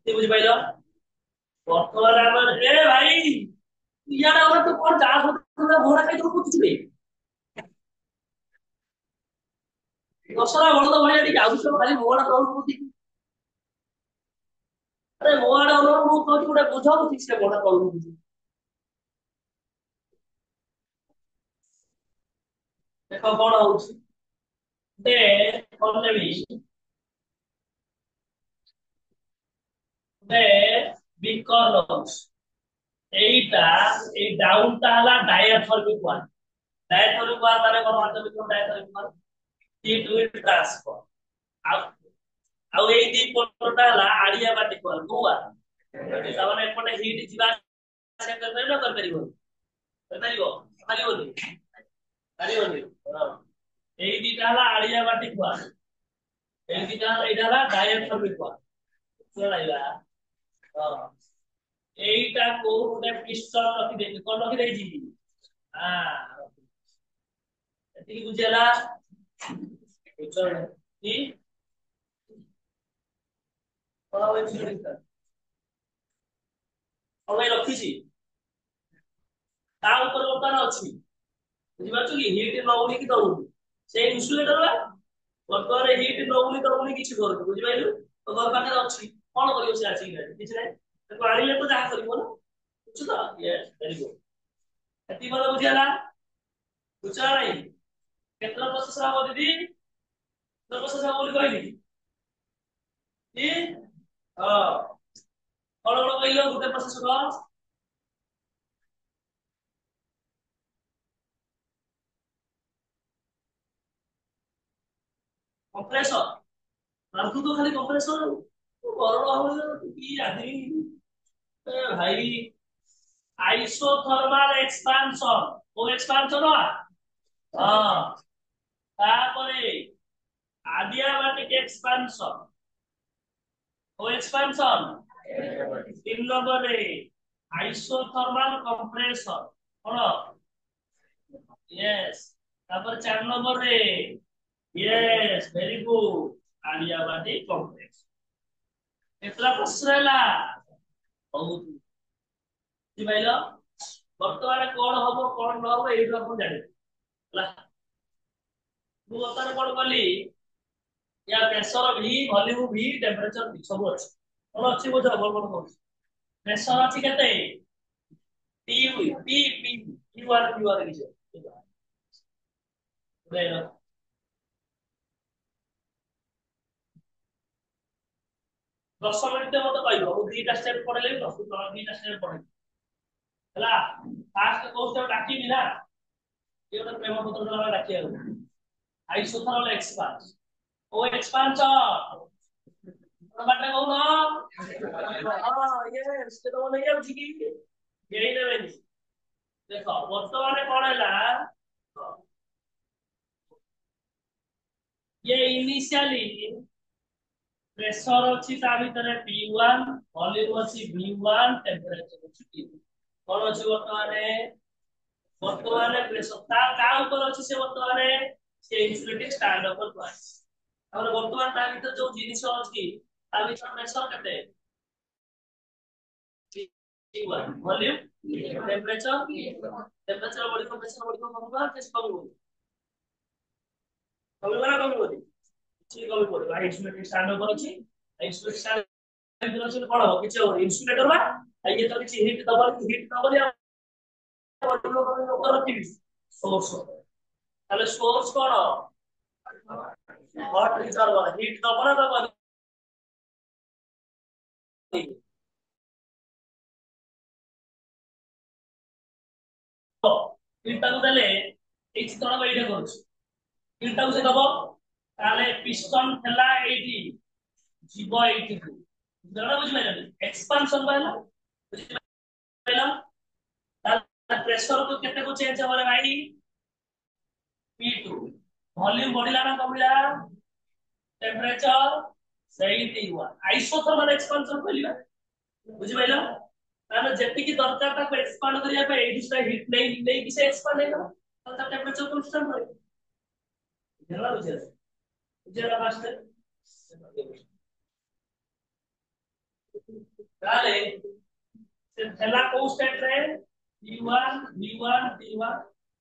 बुझ पाइल ବର୍ତ୍ତମାନ ଆମର ଏ ଭାଇ ইয়ার আমরা তো কোন যা হতো ঘোড়া খাই তো কিছু নেই দশরা বড় তো ভাই এদিকে আউশ খালি মোড়া তলমুদি আরে মোড়া অনুরোধ ମୁଁ କହୁଛି ଗୋଟେ ବୁଝାଉ ଠିକ ସେ ମୋড়ା ତଳମୁଦି ଦେଖ କଣ ହଉଛି ଦେ କଣ ନେବି ଦେ ବିକର୍ଣ୍ଣ এইটা এই ডাউনটা হলা ডায়াথরমিক ওয়ান ডায়াথরমিক ওয়ান মানে কোন অর্থ বিকরণ ডায়াথরমিক ওয়ান টি টু ট্রান্সফর ଆଉ ଆଉ ଏଇ ଦି ପଟଟା ହେଲା ଆଡିଆବାଟିକ ওয়ান କୋଉ ওয়ান ତାମାନେ ଏପଟେ ହିଟ ଯିବା ଆସିବା କରିପାରିବ ନା କରିପାରିବ କରିପାରିବ ପାରିବନି ପାରିବନି ହଁ। ଏଇ ଦିଟା ହେଲା ଆଡିଆବାଟିକ ওয়ান ଏଇ ଦିଟା ଏଇଟା ହେଲା ଡାୟାଥରମିକ ওয়াନ ଶୁଣାଇଲା ହଁ এইটা କୋଉ ଗୋଟେ ପିଷ୍ଟନ ରଖିଦେଇଛି କଣ ରଖିଦେଇଛି ହଁ ଏତିକି ବୁଝିହେଲା ପିଷ୍ଟନ କି କଣ ହଉଛି କଣ ରଖିଛି ତା ଉପରେ ବର୍ତ୍ତମାନ ଅଛି ବୁଝିପାରୁଛୁ କି ହିଟ ନଉନି କି ଦଉନି ସେଇ ଇନସୁଲେଟର ବା ବର୍ତ୍ତମାନ ହିଟ ନଉନି ଦଉନି କିଛି କରୁନି ବୁଝିପାରିଲୁ ତ ଘର ପାଖରେ ଅଛି କଣ କରିବ ସେ ଆସିକି କିଛି ନାହିଁ ତାକୁ ଆଣିଲେ ତ ଯାହା କରିବ ନା ବୁଝୁଛ ତ ୟେସ୍ ଭେରି ଗୁଡ ଏତିକି ଭଲ ବୁଝିହେଲା ବୁଝା ନାହିଁ କେତେଟା ପ୍ରୋସେସ ହବ ଦିଦି ପ୍ରୋସେସ ହବ ବୋଲି କହିଲି କି ହଁ କଣ କଣ କହିଲ ଗୋଟେ ପ୍ରୋସେସ ହବ କମ୍ପ୍ରେସର ତାଙ୍କୁ ତ ଖାଲି କମ୍ପ୍ରେସର ଗରମ ହବ କି ଆଜି ଭାଇ ଆଇସୋଥର୍ମାଲ ଏକ୍ସପାନସନ କୋଉ ଏକ୍ସପାନସନ ହଁ ତାପରେ ଆଡିଆବାଟିକ ଏକ୍ସପାନସନ କୋଉ ଏକ୍ସପାନସନ ତିନି ନମ୍ବରରେ ଆଇସୋଥର୍ମାଲ କମ୍ପ୍ରେସନ କଣ यस ତାପରେ 4 ନମ୍ବରରେ यस ଭେରି ଗୁଡ ଆଡିଆବାଟିକ କମ୍ପ୍ରେସନ କେତେଟା ପ୍ରଶ୍ନ ହେଲା ବହୁତ ବୁଝିପାଇଲ ବର୍ତ୍ତମାନ କଣ ହବ କଣ ନ ହବ ଏଇଠୁ ଆପଣ ଜାଣିବେ ହେଲା ମୁଁ ବର୍ତ୍ତମାନ କଣ କଲି या प्रेशर भी वॉल्यूम भी टेम्परेचर भी सब अछि कौन अछि बुझ कौन कौन कौन प्रेशर अछि केते T P P Q R किछ बुझाइलो 10 मिनिट मते कहइबो मु दीटा स्टेप पढले 10 तो दीटा स्टेप पढे हला फास्ट को स्टेप डाकिबी ना ये ଗୋଟେ ପ୍ରେମ ପତ୍ର ଦ୍ୱାରା ଡାକିବାକୁ ଆଇସୋଥର୍ମାଲ ଏକ୍ସପାନ୍ସ ଓ ଏକ୍ସପାନ୍ସନ ବାଟ କହୁନ ହଁ ୟେସ୍ କେତେ ମନେ ଯାଉଛି କି ଏଇ ନେବେନି ଦେଖ ବର୍ତ୍ତମାନ କଣ ହେଲା ये इनिशियली प्रेशर अछि ता भितरे P1 वॉल्यूम अछि V1 टेम्परेचर अछि T2 कोन अछि वर्तमान प्रेशर ता का ऊपर अछि से वर्तमान से इंसुलेटिंग स्टैंड ऊपर तो अछि और वर्तमान ता भीतर जो जिनिस अछि ता भीतर प्रेशर केते P1 volume temperature temperature body pressure body को कम कैसे कम ना कम ठीक कमी पड़े भाई इंसुलेटर स्टैंड ऊपर अछि इंसुलेटर स्टैंड भीतर अछि कोन हो किछ इंसुलेटर बा ये तो किछ हीट दबल ऊपर रखिबी सोर्स ताले सोर्स कोन हॉट रिजर्वर हीट दबल दबल तो हीट को देले एई चित्रण बैठे करूछ हीट को से दबो ताले पिस्टन थेला एठी जीव एठी जरा बुझ पाइला एक्सपांशन बाला बुझ पाइला ताले प्रेशर को केते को चेंज हो रे भाई P2 वॉल्यूम बढ़िला ना कमिला टेम्परेचर सही T1 आइसोथर्मल एक्सपेंशन कहलिबा बुझि पाइलो ताने जेति की दरकार ताको एक्सपांड करिया पे एडी से हिट नहीं कि से एक्सपांड नहीं करो तो टेंपरेचर कांस्टेंट रहे ହେଲା ବୁଝିଲା ଫାଷ୍ଟ ତାହେଲେ से थेला को स्टेट रे T1 V1 T1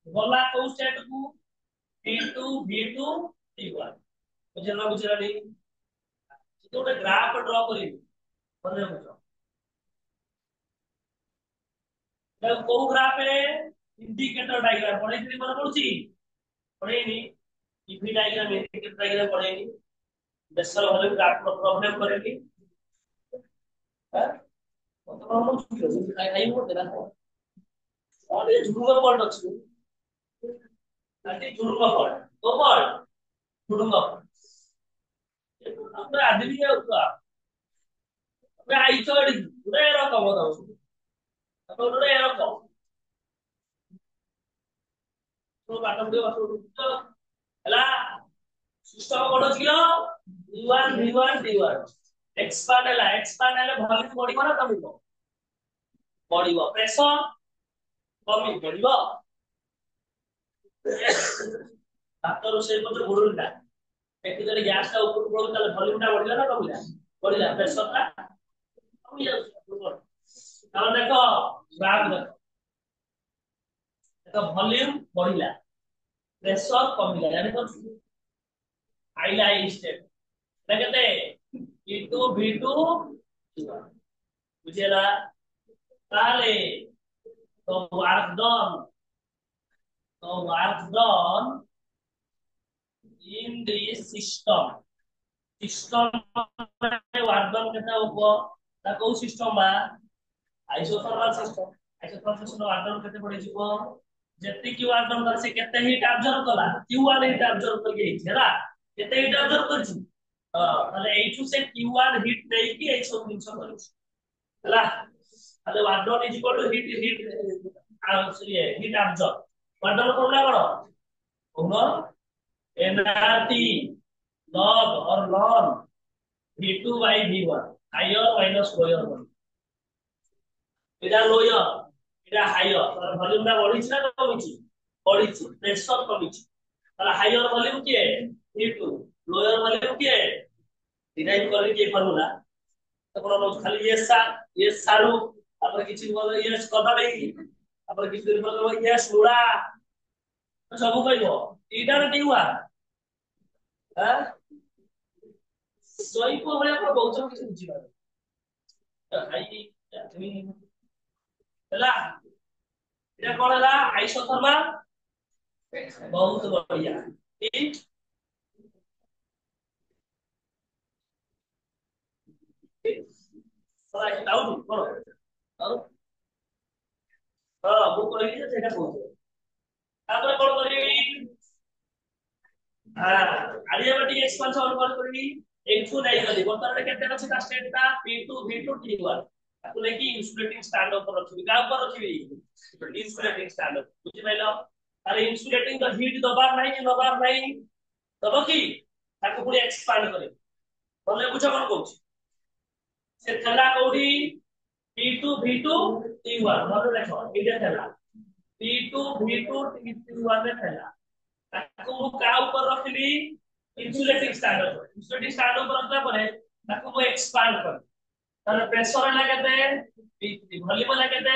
गला को स्टेट को T2 V2 T1 बुझला नहीं तो ଗୋଟେ ଗ୍ରାଫ ଡ୍ର କରିବି ମନେ ରଖ तो को ग्राफ है इंडिकेटर डायग्राम पढ़ेइली मन पड़ुची पढ़ेइनी इफी डायग्राम इंडिकेटर डायग्राम पढ़ेइनी बेसर वाले ग्राफ को प्रॉब्लम करेंगे हां तो हम खाई मोड देना और ये झुड़ुंगा पॉइंट अछि आती झुड़ुंगा पॉइंट तो पॉइंट झुड़ुंगा আমরা আদিবি উঠা আমরা আইছো এডি পুরো এরকম দাও তারপর পুরো এরকম তো বাটম দিয়ে বসো ହେଲା সিস্টেম কোড ছিল v1 v1 d1 এক্সপান্ড হেলে ভলিউম বଢିବ না কমিବ ବଢିବ ପ୍ରେସର କମି ବଢିବ ହାତ ରୋଷେଇ କରୁଛ ଘୁରୁଣ୍ଡା ଏଠି ଯଦି ଗ୍ୟାସ ଟା ଉପରକୁ ପଳଉଛି ତାହେଲେ ଭଲ୍ୟୁମ ଟା ବଢିଲା ନା କମିଲା ବଢିଲା ପ୍ରେସର ଟା କମି ଯାଉଛି ତାହେଲେ ଦେଖ ଗ୍ରାଫ ଦେଖ ଭଲ୍ୟୁମ ବଢିଲା प्रेशर कमिला यानी तो आइला आई स्टेप ना कहते v2 v2 बुझेला ताले तो work done in this system में वर्क डन केता होबो ता को सिस्टम बा आइसोथर्मल सिस्टम वर्क डन केते पड़े जीवो जेति की वर्क डन कर से केते हीट अब्जॉर्ब कला Q1 हीट अब्जॉर्ब कर के हेला केते हीट अब्जॉर्ब करछि ताले एचु से Q1 हीट देई की 130 करछि हेला ताले work done is equal to heat absorb work done formula कोन एनआरटी log और ln v2 by v1 higher minus lower इधर लोअर इधर हायर वॉल्यूम ना बढ़िछ ना कमिछि बढ़िछि प्रेशर कमिछि ताला हायर वॉल्यूम के v2 लोअर वॉल्यूम के डिराइव करली के फार्मूला तो कोन खाली ये सारू अपन किछि बोल ये कदा नहीं अपन किछि दिन बोल ये सुड़ा सब कहबो इटा रे टीवा हां सोई को भले को बहुत किछि बुझी बारे खाई ହେଲା এটা কোন ହେଲା आइसोथर्मल बहुत बढ़िया ठीक सर डाउट करो और हां वो कहली जे सेटा कहू तापर कोन करबी हां एडियाबैटिक एक्सपेंशन कोन करबी x2 नहीं करबी बर्तन रे केते अछि ता स्टेट ता p2 v2 t1 ताको लेकी इंसुलेटिंग स्टैंड ऊपर रखबी का ऊपर रखबी इंसुलेटिंग स्टैंड बुझि पाइलो अरे इंसुलेटिंग तो हीट दबार नहीं कि दबार नहीं तब की ताको पुरी एक्सपांड करे बोले बुझ कोन कहू से थला कोडी p2 v2 t1 बोले देखो इधर थला p2 v2 t1 में थला ताको का ऊपर रखली इंसुलेटिंग स्टैंड ऊपर रखला परे ताको वो एक्सपांड कर तार प्रेशर लागते p3 वॉल्यूम लागते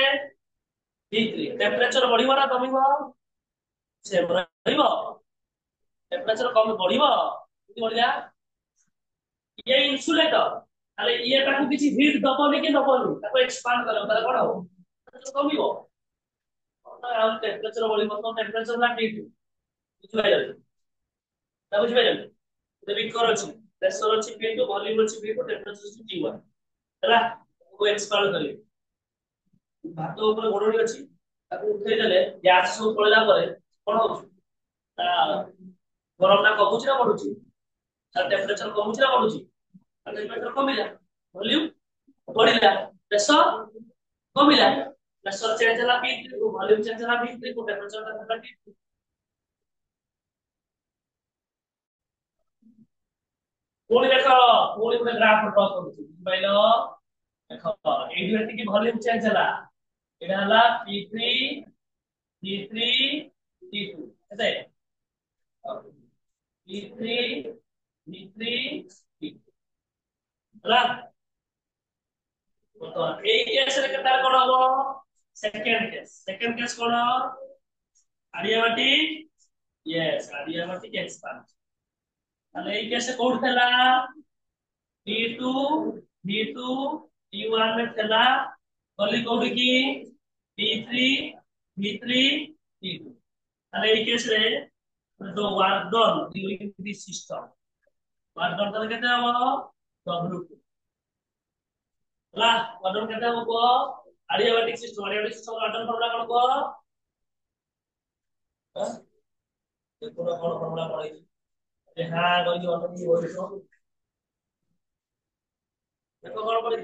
p3 टेंपरेचर बढ़िबो ना कमिबो से बढ़िबो टेंपरेचर कम बढ़िबो कि बढ़िया ये इंसुलेटर अरे ये ताको किछि हीट दबोनी कि दबोनी ताको एक्सपांड करो तार कोन हो टेंपरेचर कमिबो और टेंपरेचर बढ़िबो तो टेंपरेचर ला p2 बुझिबाइल ना बुझिबाइल तो बिकर अछि प्रेशर अछि p2 वॉल्यूम अछि p2 टेंपरेचर अछि t1 ହେଲା को एक्सपांड करी भात ऊपर गोडोडी अछि ताको उठै देले गैस सब पळला परे कोन हो गरम ना कमुछि ना बढ़ुछि तार टेंपरेचर कमुछि ना बढ़ुछि तार टेंपरेचर कमिला वॉल्यूम बढ़िला प्रेशर कमिला प्रेशर चेंज होला p3 को वॉल्यूम चेंज होला p3 को टेंपरेचर का t2 ପୁଣି ଦେଖ ପୁଣି ଗୋଟେ ଗ୍ରାଫ ଡ୍ର କରୁଛୁ ବୁଝିପାଇଲ ଦେଖ ଏଇଠି ଏତିକି ଭଲ୍ୟୁମ ଚେଞ୍ଜ ହେଲା ଏଇଟା ହେଲା P3 P3 P2 କେତେ P3 P3 P2 ହେଲା तो এই কেসে কেতে কোন হবো সেকেন্ড কেস কোন adiabatic yes adiabatic expand তাহলে এই কেসে কোড থেলা D2 D2 D1 রে থেলা গলি কোড কি D3 D3 D2 তাহলে এই কেসে the work done during this system work done তাহলে কেতে হবো W2 ହେଲା work done কেতে হবো adiabatic system work done formula কোন কো देखो ना कौन फॉर्मूला पढ़ाई हाँ कोई ऑलरेडी वो देखो कौन पढ़ी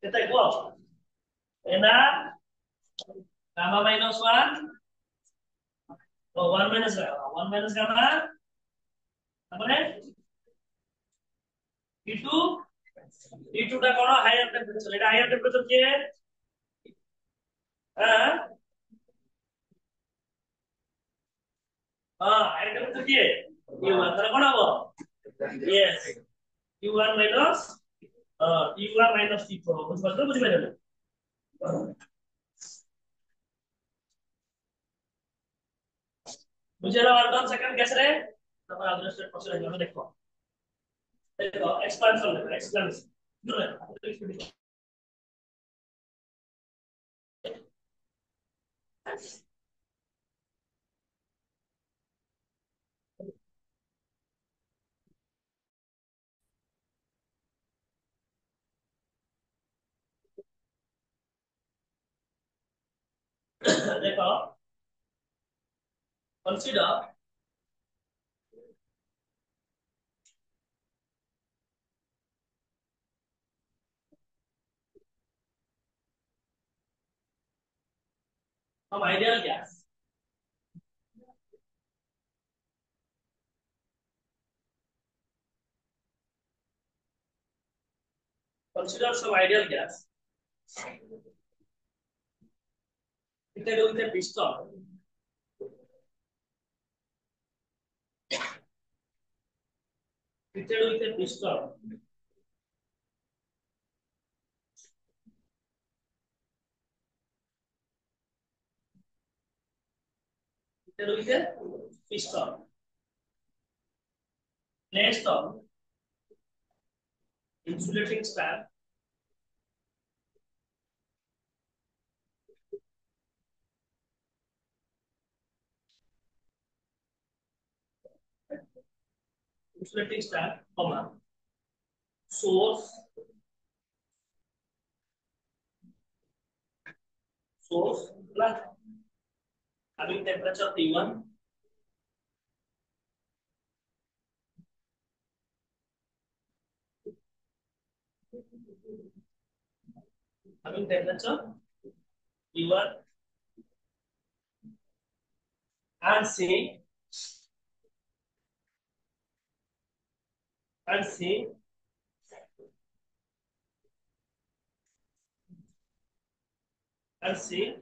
kita gua enak gamma minus 1 oh 1 minus gamma 1 minus gamma apa nih itu itu টা কোন হায়ার টেম্পারেচার এটা হায়ার টেম্পারেচার কি হ্যাঁ হ্যাঁ হায়ার টেম্পারেচার কি Q1 তাহলে কোন হবো yes Q1 minus Q1 minus Q4 বুঝতে পারছো বুঝতে পারছো বুঝে নাও আর সেকেন্ড কেস রে তারপর আদর্শ প্রশ্ন হবে দেখো देखो एक्सपेंशन लेना एक्सपेंशन देखो consider some ideal gas consider some ideal gas fitted with a piston fitted with a piston fitted with a piston placed on insulating strap insulating strap comma source plus having temperature T1 having temperature T1 and C and C and C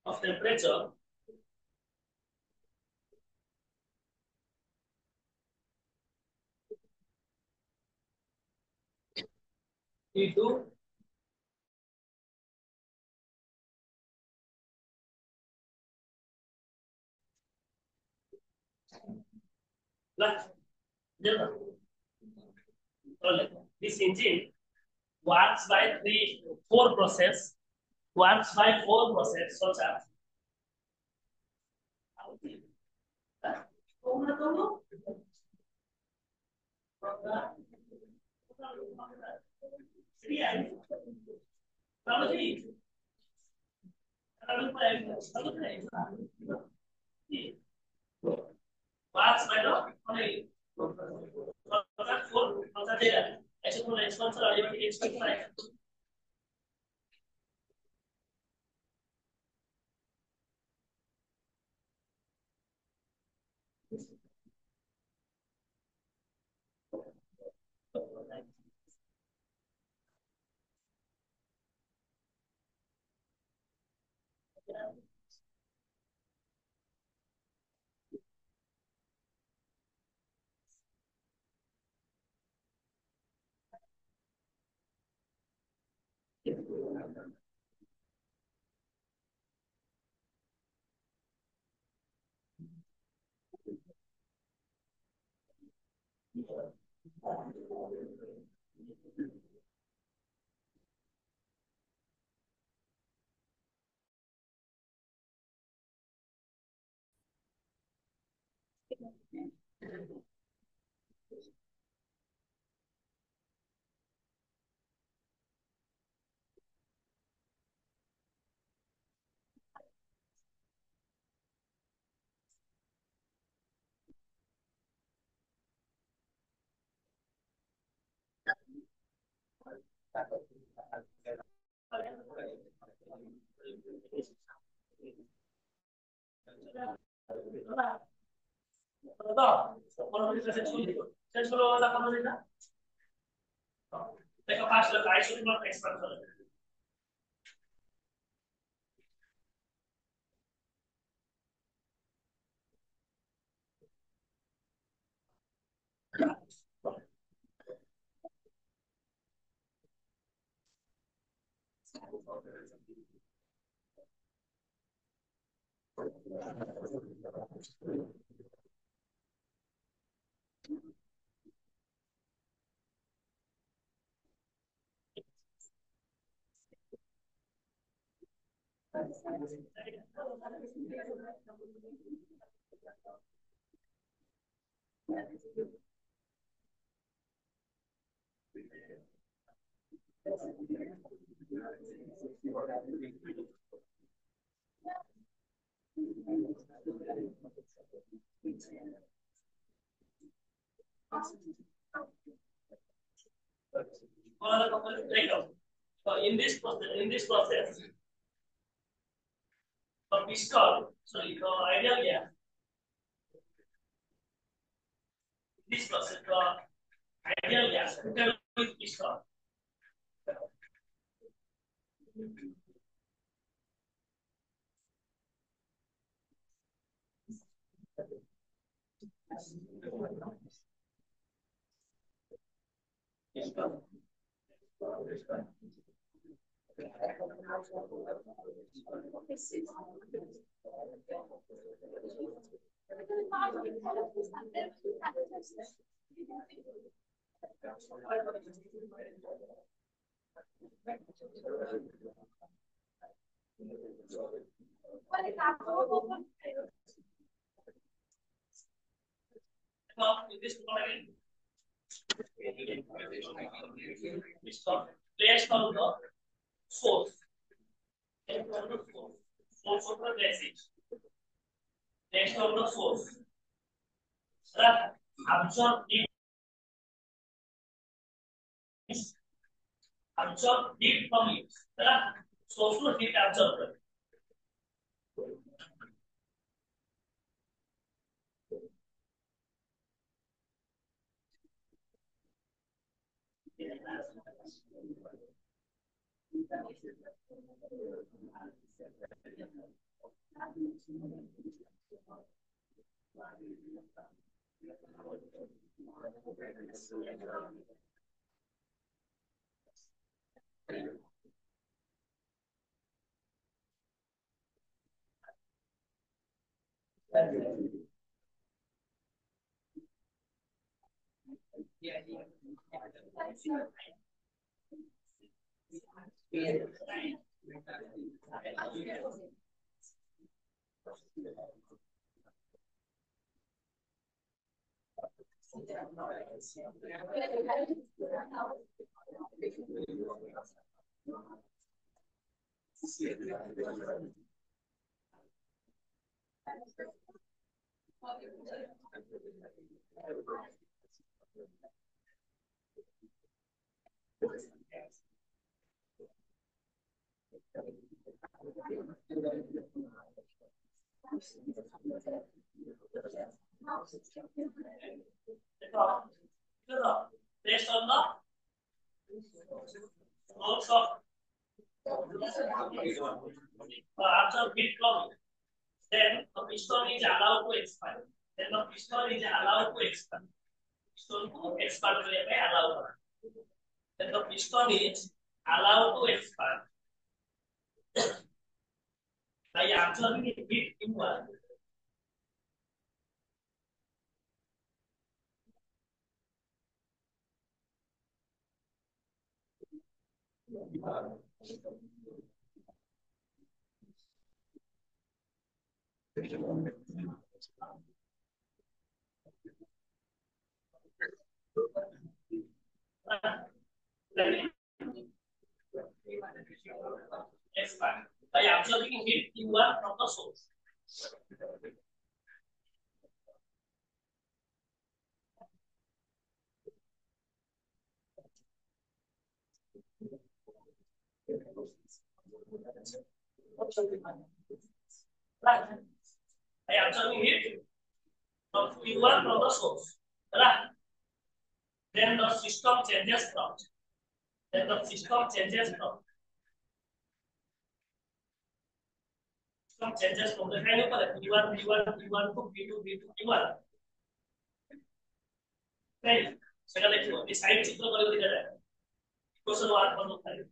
of temperature T2 plus this engine works by four process 1/4 process socha. What's my dog? Eso con la respuesta la lleva que es solo la comunidad. È capace da fare solo una expansione. So in this process, for pistol, sorry, for ideal gas, this process for ideal gas, with pistol. Place on the source. Source of the message. Next on the source. Absorb heat from it. Source to heat absorb. Based on the rules of after heat from, then the piston is allowed to expand. Then the piston is allowed to expand. Piston to expand allowed. Then the piston is allowed to expand by absorbing heat inward. Expand by absorbing heat inward from the source. Right. By absorbing heat from inward from the source. Right. Then the system changes from. Then the system changes from. System changes from the kind of P1, P1, P1 to P2, P2, P1. Right. সেটা দেখো এই side চিত্র করে দিতে যায় question work বন্ধ থাকে